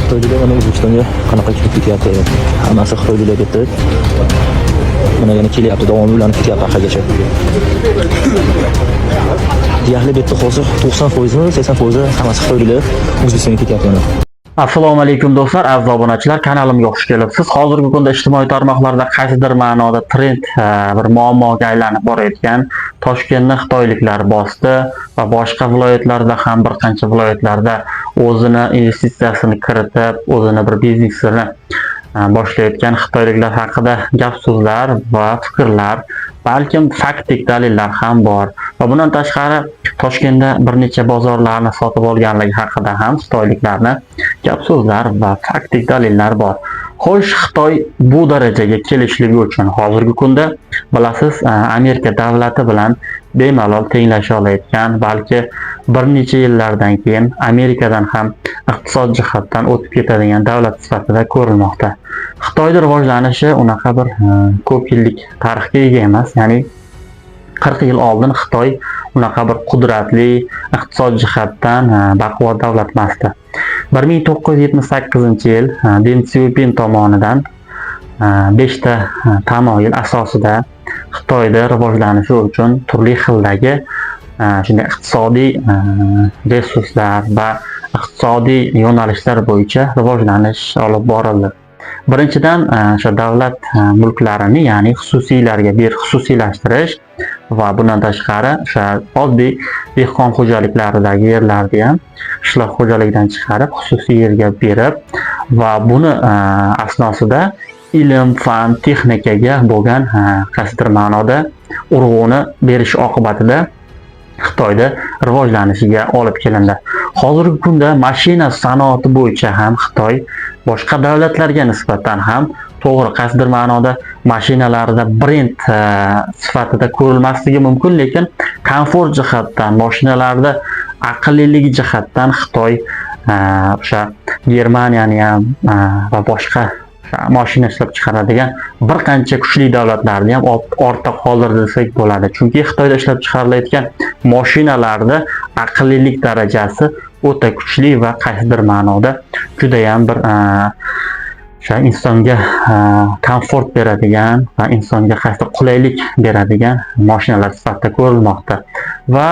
Xitoyda mana O'zbekistonga qanaqa kirib ketyapti? Hammasi Xitoyda ketdi. Mana yana kelyapti, davomli ularni ketyapti orqagacha. Deyarli bitta hozir 90%mi, 80% hammasi Xitoyda O'zbekistonga ketyapti mana. Assalomu alaykum do'stlar, aziz obunachilar, kanalimga xush kelibsiz. Hozirgi kunda ijtimoiy tarmoqlarda qaysidir ma'noda trend bir muammoga aylanib borayotgan Toshkentni xitoyliklar bosdi va boshqa viloyatlarda ham bir qancha viloyatlarda o'zini investitsiyasini kiritib, o'zini bir biznesini boshlayotgan xitoyliklar haqida gap so'zlar va fikrlar, balkim faktik dalillar ham bor. Va bundan tashqari Toshkentda bir necha bozorlarni sotib olganligi haqida ham xitoyliklarni gap so'zlar va faktik dalillar bor. Xo'sh, Xitoy bu darajaga kelishligi uchun hozirgi kunda bilasiz, Amerika davlati bilan bemalol tenglasha olayotgan, balki bir necha yillardan keyin Amerikadan ham iqtisod jihatdan o'tib ketadigan davlat sifatida ko'rilmoqda. Xitoyning rivojlanishi unaqa bir ko'p yillik tarixga ega emas, ya'ni 40 yil oldin Xitoy unaqa bir qudratli iqtisod jihatdan baquvvat davlat emasdi. 1978-yil Deng Siyopin tomonidan 5 ta tamoyil asosida Xitoyda rivojlanishi uchun turli xildagi shunday iqtisodiy resurslar va iqtisodiy yo'nalishlar bo'yicha rivojlanish olib borildi. Birinchidan o'sha davlat mulklarini, ya'ni xususiylarga xususiylashtirish va bundan tashqari o'sha oddiy dehqon xo'jaliklaridagi yerlarni ham qishloq xo'jaligidan chiqarib xususiy yerga berib va buni asnosida ilm, fan, texnikaga bo'lgan qaysidir ma'noda urg'uni berish oqibatida Xitoyda rivojlanishiga olib kelindi. Hozirgi kunda mashina sanoati bo'yicha ham Xitoy boshqa davlatlarga nisbatan ham to'g'ri qaysidir ma'noda mashinalarida brend sifatida ko'rilmasligi mumkin, lekin komfort jihatdan, mashinalarda aqllilik jihatdan Xitoy o'sha Germaniyani ham va boshqa mashina ishlab chiqaradigan bir qancha kuchli davlatlarni ham ortda qoldirdi desak bo'ladi. Chunki Xitoyda ishlab chiqarilayotgan mashinalarda aqllilik darajasi o'ta kuchli va qaysidir ma'noda juda ham bir o'sha insonga komfort beradigan va insonga qaysidir qulaylik beradigan mashinalar sifatida ko'rilmoqda. Va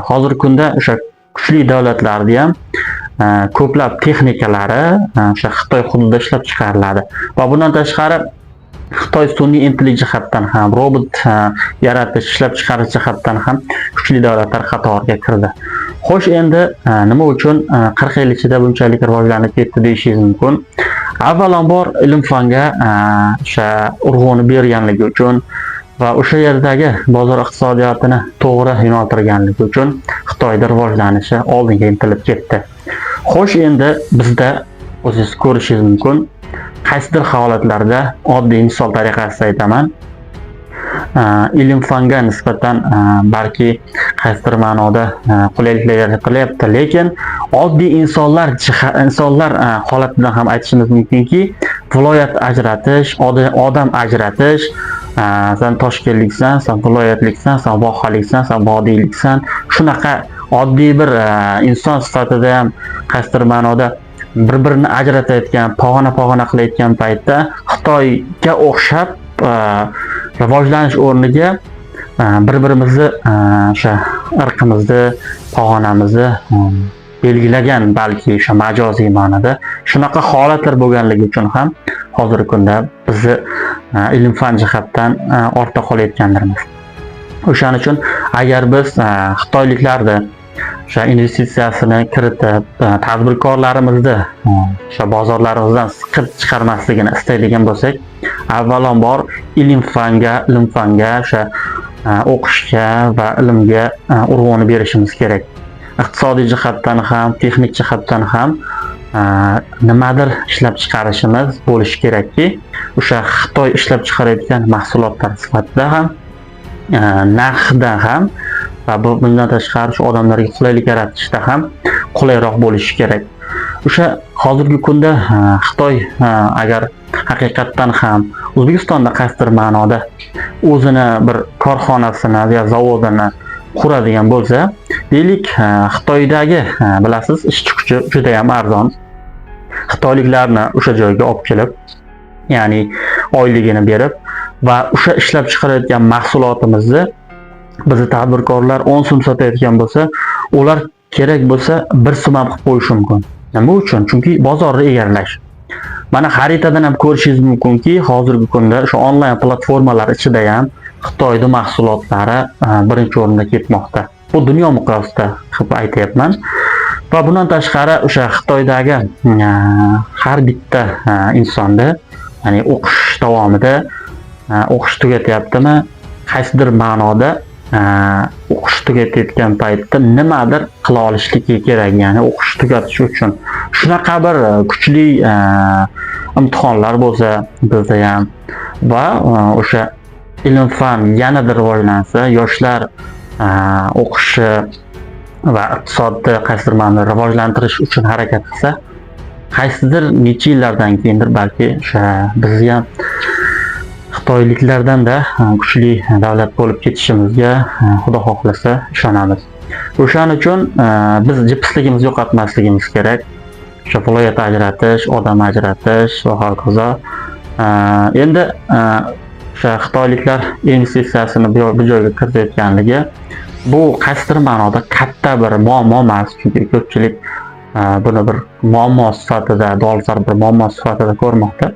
hozirgi kunda o'sha kuchli davlatlarni ham ko'plab texnikalari o'sha Xitoy hududida ishlab chiqariladi. Va bundan tashqari Xitoy sun'iy intellekt jihatdan ham, robot yaratish, ishlab chiqarish jihatdan ham kuchli davlatlar qatoriga kirdi. Xo'sh, endi nima uchun 40 yil ichida bunchalik rivojlanib ketdi deyishingiz mumkin. Avvalambor ilm-fanga o'sha urg'uni berganligi uchun va o'sha yerdagi bozor iqtisodiyotini to'g'ri yo'naltirganligi uchun Xitoyda rivojlanishi oldinga intilib ketdi. Xo'sh, endi bizda o'zingiz ko'rishingiz mumkin, qaysidir holatlarda oddiy misol tariqasida aytaman, ilm-fanga nisbatan balki qaysidir ma'noda qulayliklar yaratilyapti, lekin oddiy insonlar holatidan ham aytishimiz mumkinki, viloyat ajratish, odam ajratish, sen toshkentliksan, sen viloyatliksan, sen vohaliksan, sen vodiyliksan, shunaqa oddiy bir inson sifatida ham qaysidir ma'noda bir-birini ajratayotgan, pog'ona qilayotgan paytda Xitoyga o'xshab rivojlanish o'rniga bir-birimizni o'sha irqimizni, pog'onamizni belgilagan, balki o'sha majoziy ma'noda shunaqa holatlar bo'lganligi uchun ham hozirgi kunda bizni ilm-fan jihatdan ortda qolayotgandirmiz. O'shaning uchun agar biz xitoyliklarni o'sha investitsiyasini kiritib, tadbirkorlarimizni o'sha bozorlarimizdan siqib chiqarmasligini istaydigan bo'lsak, avvalambor ilm-fanga o'sha o'qishga va ilmga urg'uni berishimiz kerak. Iqtisodiy jihatdan ham, texnik jihatdan ham nimadir ishlab chiqarishimiz bo'lishi kerakki, o'sha Xitoy ishlab chiqarayotgan mahsulotlar sifatida ham, narxida ham va bundan tashqari shu odamlarga qulaylik yaratishda ham qulayroq bo'lishi kerak. O'sha hozirgi kunda Xitoy agar haqiqatdan ham O'zbekistonda qaysidir ma'noda o'zini bir korxonasini va zavodini quradigan bo'lsa, deylik Xitoydagi bilasiz ishchi kuchi juda ham arzon. xitoyliklarni o'sha joyga olib kelib, ya'ni oyligini berib va o'sha ishlab chiqarayotgan mahsulotimizni bizni tadbirkorlar 10 so'm sotayotgan bo'lsa, ular kerak bo'lsa 1 so'm ham qilib qo'yishi mumkin. Nima uchun? Chunki bozorni egallash. Mana xaritadan ham ko'rishingiz mumkinki, hozirgi kunda o'sha onlayn platformalar ichida ham Xitoyning mahsulotlari birinchi o'rinda ketmoqda. Bu dunyo miqyosida qilib aytayapman. Va bundan tashqari o'sha Xitoydagi har bitta insonda, ya'ni o'qish davomida o'qish tugatyaptimi, qaysidir ma'noda o'qish tugatayotgan paytda nimadir qila olishligi kerak, ya'ni o'qish tugatish uchun. Shunaqa bir kuchli imtihonlar bo'lsa bizda ham va o'sha ilm-fan yanada rivojlansa, yoshlar o'qishi va iqtisodni qaysidir ma'noda rivojlantirish uchun harakat qilsa, qaysidir necha yillardan keyindir balki o'sha bizni ham xitoyliklardan-da kuchli davlat bo'lib ketishimizga Xudo xohlasa ishonamiz. O'shaning uchun biz jipsligimizni yo'qotmasligimiz kerak. O'sha viloyat ajratish, odam ajratish va hokazo. Endi o'sha xitoyliklar investitsiyasini bu joyga kiritayotganligi bu qaysidir ma'noda katta bir muammo emas, chunki ko'pchilik buni bir muammo sifatida, dolzarb bir muammo sifatida ko'rmoqda.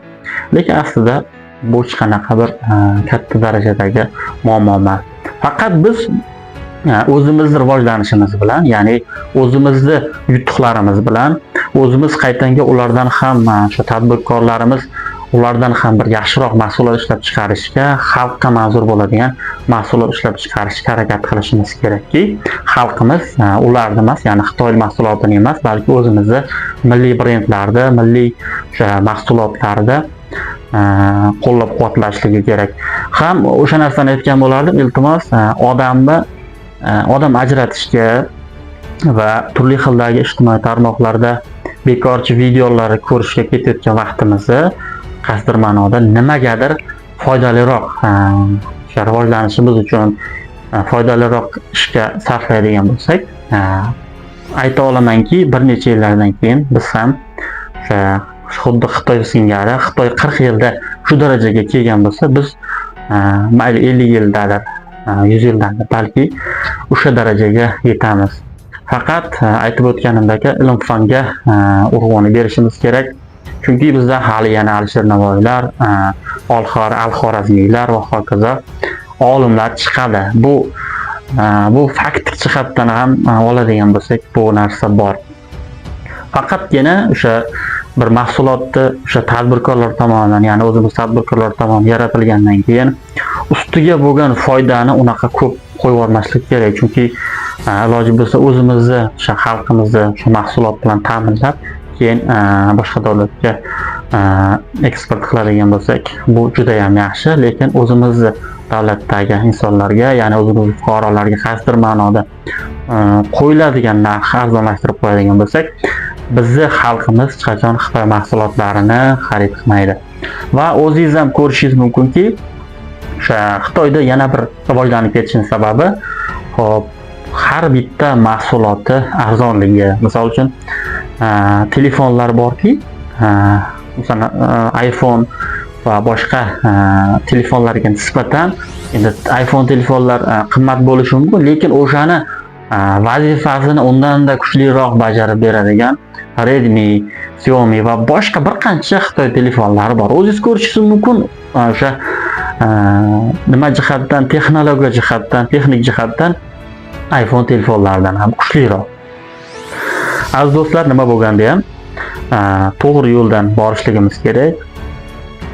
Lekin aslida bu hech qanaqa bir katta darajadagi muammo emas. Faqat biz o'zimizni rivojlanishimiz bilan, ya'ni o'zimizni yutuqlarimiz bilan, o'zimiz qaytanga ulardan ham o'sha tadbirkorlarimiz ulardan ham bir yaxshiroq mahsulot ishlab chiqarishga, xalqqa manzur bo'ladigan mahsulot ishlab chiqarishga harakat qilishimiz kerakki, xalqimiz ularni emas, ya'ni Xitoy mahsulotini emas, balki o'zimizni milliy brendlarni, milliy o'sha mahsulotlarni qo'llab-quvvatlashligi kerak. Ham o'sha narsani aytgan bo'lardim, iltimos odam ajratishga va turli xildagi ijtimoiy tarmoqlarda bekorchi videolarni ko'rishga ketayotgan vaqtimizni qaysidir ma'noda nimagadir foydaliroq rivojlanishimiz uchun foydaliroq ishga sarflaydigan bo'lsak, ayta olamanki, bir necha yillardan keyin biz ham xuddi Xitoy singari, Xitoy 40 yilda shu darajaga kelgan bo'lsa, biz mayli 50 yildadir, 100 yildadir balki o'sha darajaga yetamiz. Faqat aytib o'tganimdek, ilm-fanga urg'uni berishimiz kerak. Chunki bizda hali yana Alisher Navoiylar, Al-Xorazmiylar va hokazo olimlar chiqadi. Bu faktik jihatdan ham oladigan bo'lsak, bu narsa bor. Faqatgina o'sha bir mahsulotni o'sha tadbirkorlar tomonidan, ya'ni o'zimiz tadbirkorlar tomonidan yaratilgandan keyin ustiga bo'lgan foydani unaqa ko'p qo'yib yubormaslik kerak. Chunki iloji bo'lsa o'zimizni o'sha xalqimizni o'sha mahsulot bilan ta'minlab, keyin boshqa davlatga eksport qiladigan bo'lsak, bu juda ham yaxshi. Lekin o'zimizni davlatdagi insonlarga, ya'ni o'zimiz fuqarolarga qaysidir ma'noda qo'yiladigan narxni arzonlashtirib qo'yadigan bo'lsak, bizni xalqimiz hech qachon Xitoy mahsulotlarini xarid qilmaydi. Va o'zingiz ham ko'rishingiz mumkinki, o'sha Xitoyda yana bir rivojlanib ketishining sababi, hop, har bitta mahsuloti arzonligi. Misol uchun telefonlar borki, masalan iPhone va boshqa telefonlarga nisbatan endi iPhone telefonlar qimmat bo'lishi mumkin, lekin o'shani vazifasini undanda kuchliroq bajarib beradigan Redmi, Xiaomi va boshqa bir qancha Xitoy telefonlari bor. O'zingiz ko'rishingiz mumkin, o'sha nima jihatdan, texnologiya jihatdan, texnik jihatdan iPhone telefonlaridan ham kuchliroq. Aziz do'stlar, nima bo'lganda ham to'g'ri yo'ldan borishligimiz kerak.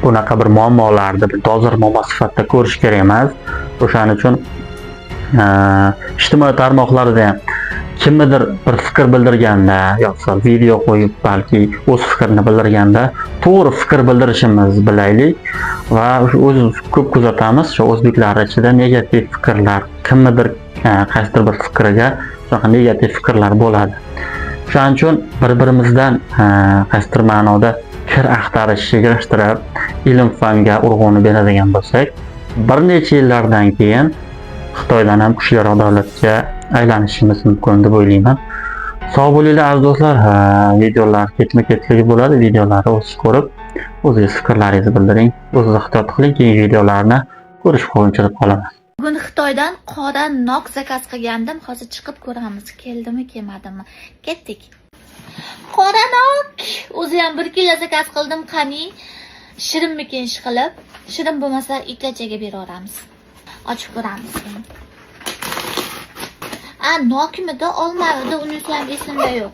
Bunaqa bir muammolarni bir dolzarb muammo sifatida ko'rish kerak emas. O'shaning uchun ijtimoiy tarmoqlarda ham kimnidir bir fikr bildirganda yoki video qo'yib balki o'z fikrini bildirganda to'g'ri fikr bildirishimiz bilaylik va o'zimiz ko'p kuzatamiz, o'sha o'zbeklar ichida negativ fikrlar, kimnidir qaysidir bir fikriga shunaqa negativ fikrlar bo'ladi. Shuning uchun bir-birimizdan qaysidir ma'noda fikr axtarish, yig'ishtirib, ilm-fanga urg'uni beradigan bo'lsak, bir necha yillardan keyin Xitoydan ham kuchliroq davlatga aylanishimiz mumkin deb o'ylayman. Sog' bo'linglar aziz do'stlar. Videolar ketma-ketligi bo'ladi. Videolarni o'zingiz ko'rib, o'zingiz fikrlaringizni bildiring. O'zingiz ehtiyot qiling, keyingi videolarni ko'rishib qolguncha deb qolaman. Bugun Xitoydan qora nok zakaz qilgandim. Hozir chiqib ko'ramiz, keldimi, kelmadimi. Ketdik. Qora nok. O'zi ham 1 kilo zakaz qildim. Qani shirinmikin ishqilib. Shirin bo'lmasa iklachaga beraveramiz. Ochib ko'ramiz. Nokmida, olmamida, unisi ham esimda yo'q.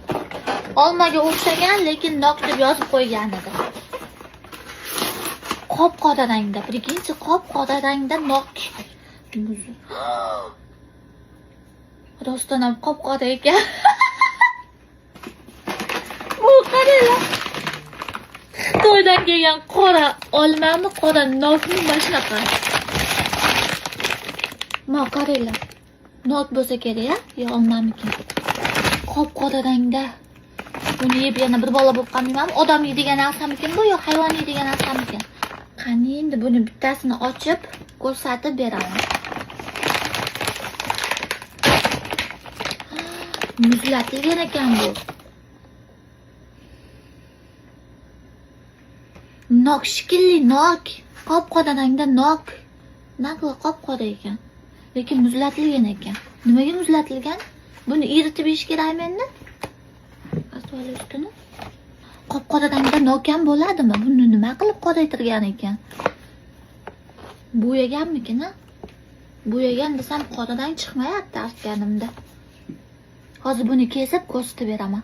Olmaga o'xshagan, lekin nok deb yozib qo'ygan edi. Qop-qora rangda, birinchi qop-qora rangda nok. Rostdan ham qop-qora ekan. Bu qaranglar. Xitoydan kelgan qora olmami, qora nokmi mana shunaqa. Mana qaranglar. Nok bo'lsa kerak, yo olmamikin. Qop-qora rangda. Buni yeb yana bir bola bo'lib qolmayman. Odam yeydigan narsamikin bu yo hayvon yeydigan narsamikin? Qani endi buni bittasini ochib ko'rsatib beraman. Muzlatilgan ekan bu. Nok shikilli nok. Qop-qora rangda nok. Naqli qop-qora ekan. Lekin muzlatilgan ekan. Nimaga muzlatilgan? Buni eritib yeyish kerakmi endi? Asoli ustini. Qop-qora rangda nok ham bo'ladimi? Buni nima qilib qoraytirgan ekan? Bo'yaganmikin, ha? Bo'yagan desam qora rang chiqmayapti artganimda. Hozir buni kesib ko'rsatib beraman.